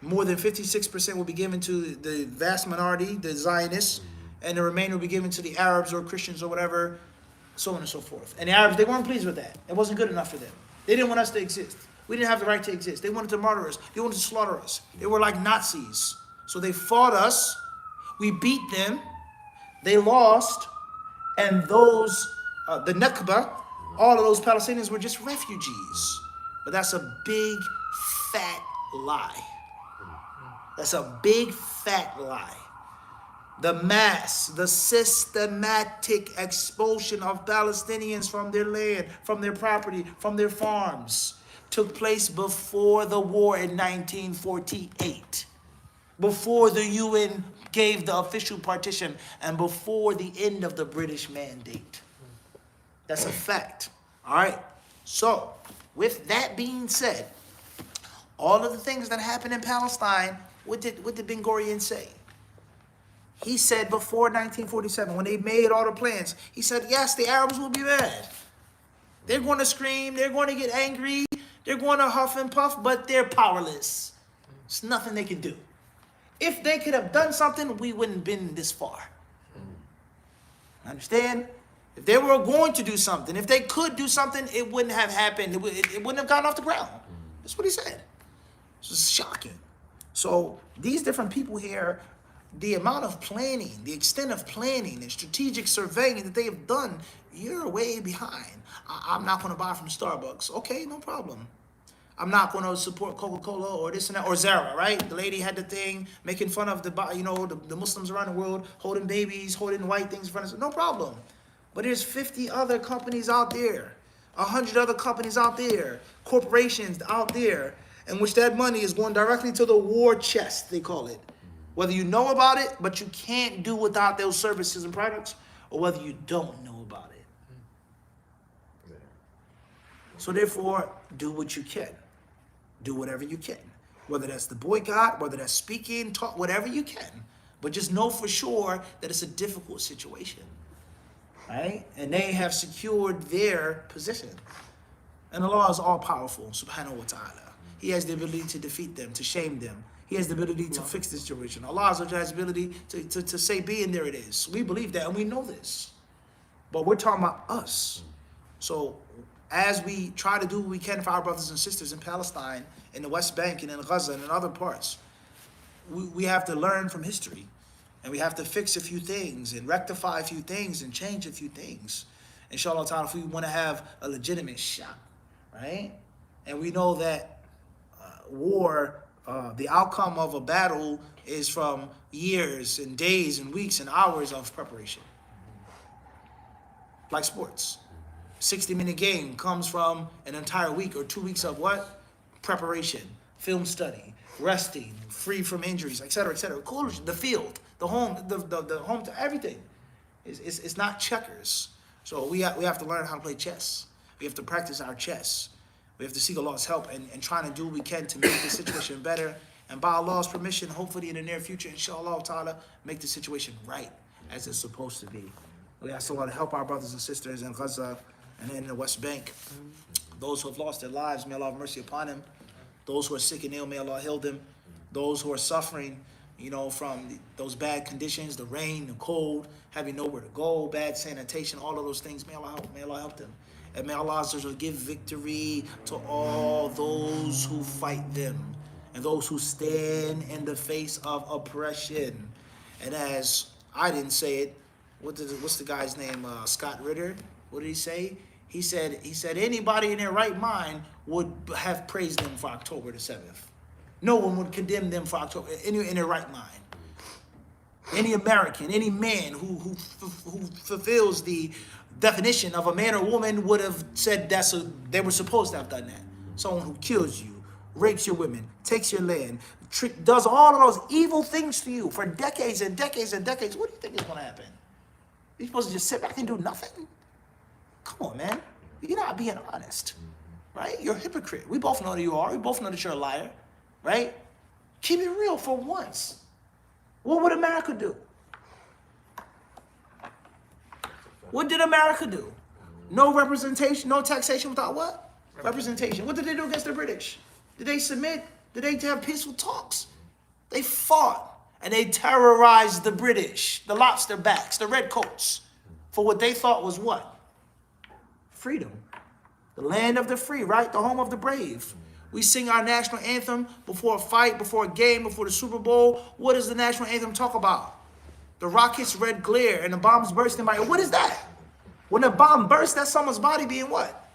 More than 56% will be given to the vast minority, the Zionists, and the remainder will be given to the Arabs or Christians or whatever, so on and so forth. And the Arabs, they weren't pleased with that. It wasn't good enough for them. They didn't want us to exist. We didn't have the right to exist. They wanted to murder us. They wanted to slaughter us. They were like Nazis. So they fought us, we beat them, they lost, and those, the Nakba, all of those Palestinians were just refugees. But that's a big, fat lie. That's a big, fat lie. The systematic expulsion of Palestinians from their land, from their property, from their farms, took place before the war in 1948. Before the UN gave the official partition and before the end of the British mandate. That's a fact. All right. So, with that being said, all of the things that happened in Palestine, what did Ben Gurion say? He said before 1947, when they made all the plans, he said, yes, the Arabs will be mad. They're going to scream. They're going to get angry. They're going to huff and puff, but they're powerless. There's nothing they can do. If they could have done something, we wouldn't have been this far. Understand? If they were going to do something, if they could do something, it wouldn't have happened. It wouldn't have gotten off the ground. That's what he said. This is shocking. So these different people here, the amount of planning, the extent of planning and strategic surveying that they have done, you're way behind. I'm not going to buy from Starbucks. Okay, no problem. I'm not going to support Coca-Cola or this and that, or Zara, right? The lady had the thing making fun of the Muslims around the world, holding babies, holding white things in front of us. No problem. But there's 50 other companies out there, 100 other companies out there, corporations out there, in which that money is going directly to the war chest, they call it. Whether you know about it, but you can't do without those services and products, or whether you don't know about it. So therefore, do what you can. Do whatever you can. Whether that's the boycott, whether that's speaking, talk, whatever you can. But just know for sure that it's a difficult situation. Right? And they have secured their position. And Allah is all powerful, subhanahu wa ta'ala. He has the ability to defeat them, to shame them. He has the ability to fix this situation. Allah has the ability to say be, and there it is. We believe that and we know this. But we're talking about us. So as we try to do what we can for our brothers and sisters in Palestine, in the West Bank, and in Gaza, and in other parts, we have to learn from history. And we have to fix a few things, and rectify a few things, and change a few things. Inshallah ta'ala, if we want to have a legitimate shot, right? And we know that war The outcome of a battle is from years and days and weeks and hours of preparation. Like sports. 60-minute game comes from an entire week or 2 weeks of what? Preparation, film study, resting, free from injuries, etc., etc. The field, the home, the home to everything. It's not checkers. So we have to learn how to play chess. We have to practice our chess. We have to seek Allah's help and trying to do what we can to make the situation better. And by Allah's permission, hopefully in the near future, inshallah ta'ala, make the situation right as it's supposed to be. We ask Allah to help our brothers and sisters in Gaza and in the West Bank. Those who have lost their lives, may Allah have mercy upon them. Those who are sick and ill, may Allah heal them. Those who are suffering, from those bad conditions, the rain, the cold, having nowhere to go, bad sanitation, all of those things, may Allah help them. And may Allah give victory to all those who fight them and those who stand in the face of oppression. And as I didn't say it, what's the guy's name? Scott Ritter. What did he say? He said anybody in their right mind would have praised them for October the 7th. No one would condemn them for October in their right mind. Any American, any man who fulfills the definition of a man or woman would have said they were supposed to have done that. Someone who kills you, rapes your women, takes your land, does all of those evil things to you for decades and decades and decades. What do you think is going to happen? You're supposed to just sit back and do nothing? Come on, man. You're not being honest, right? You're a hypocrite. We both know that you are. We both know that you're a liar, right? Keep it real for once. What would America do? What did America do? No representation, no taxation without what? Representation. What did they do against the British? Did they submit? Did they have peaceful talks? They fought and they terrorized the British, the lobster backs, the redcoats, for what they thought was what? Freedom. The land of the free, right? The home of the brave. We sing our national anthem before a fight, before a game, before the Super Bowl. What does the national anthem talk about? The rocket's red glare and the bombs bursting by. What is that? When a bomb bursts, that's someone's body being what?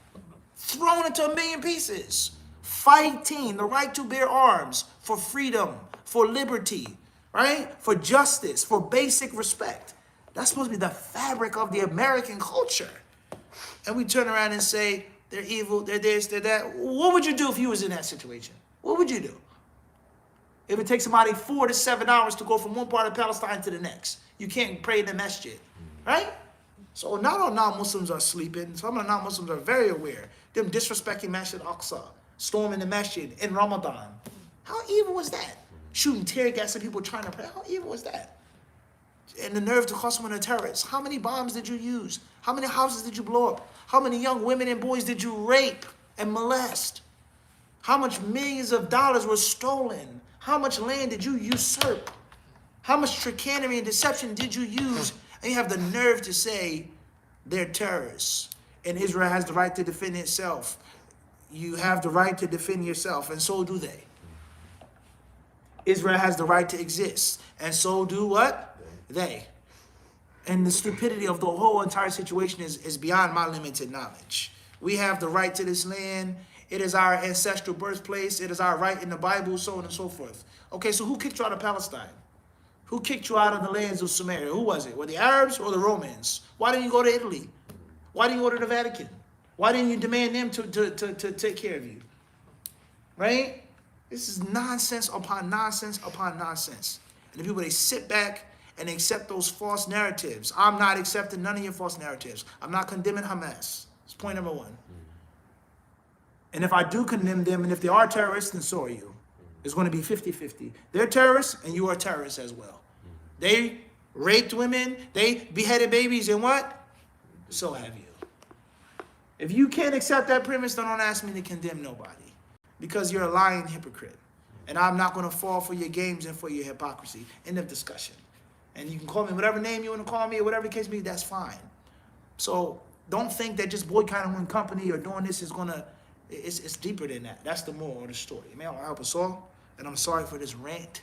Thrown into a million pieces. Fighting the right to bear arms for freedom, for liberty, right? For justice, for basic respect. That's supposed to be the fabric of the American culture. And we turn around and say, they're evil, they're this, they're that. What would you do if you was in that situation? What would you do? If it takes somebody 4 to 7 hours to go from one part of Palestine to the next, you can't pray in the masjid, right? So not all non-Muslims are sleeping. Some of the non-Muslims are very aware. Them disrespecting Masjid Aqsa, storming the masjid in Ramadan. How evil was that? Shooting tear gas at people trying to pray. How evil was that? And the nerve to call someone a terrorist. How many bombs did you use? How many houses did you blow up? How many young women and boys did you rape and molest? How much millions of dollars were stolen? How much land did you usurp? How much chicanery and deception did you use? And you have the nerve to say they're terrorists. And Israel has the right to defend itself. You have the right to defend yourself, and so do they. Israel has the right to exist, and so do what? They. And the stupidity of the whole entire situation is beyond my limited knowledge. We have the right to this land. It is our ancestral birthplace. It is our right in the Bible, so on and so forth. Okay, so who kicked you out of Palestine? Who kicked you out of the lands of Samaria? Who was it? Were the Arabs or the Romans? Why didn't you go to Italy? Why didn't you go to the Vatican? Why didn't you demand them to take care of you? Right? This is nonsense upon nonsense upon nonsense. And the people, they sit back and accept those false narratives. I'm not accepting none of your false narratives. I'm not condemning Hamas. That's point number one. And if I do condemn them, and if they are terrorists, then so are you. It's going to be 50-50. They're terrorists, and you are terrorists as well. They raped women. They beheaded babies, and what? So have you. If you can't accept that premise, then don't ask me to condemn nobody. Because you're a lying hypocrite. And I'm not going to fall for your games and for your hypocrisy. End of discussion. And you can call me whatever name you want to call me, or whatever the case may be, that's fine. So don't think that just boycotting one company or doing this is going to, it's deeper than that. That's the moral of the story. May Allah help us all. And I'm sorry for this rant.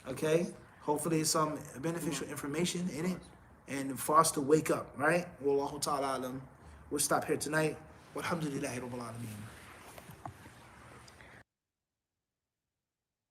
Okay? Hopefully it's some beneficial information in it. And for us to wake up, right? Wallahu ta'ala alam. We'll stop here tonight. Walhamdulillahi rabbil alameen.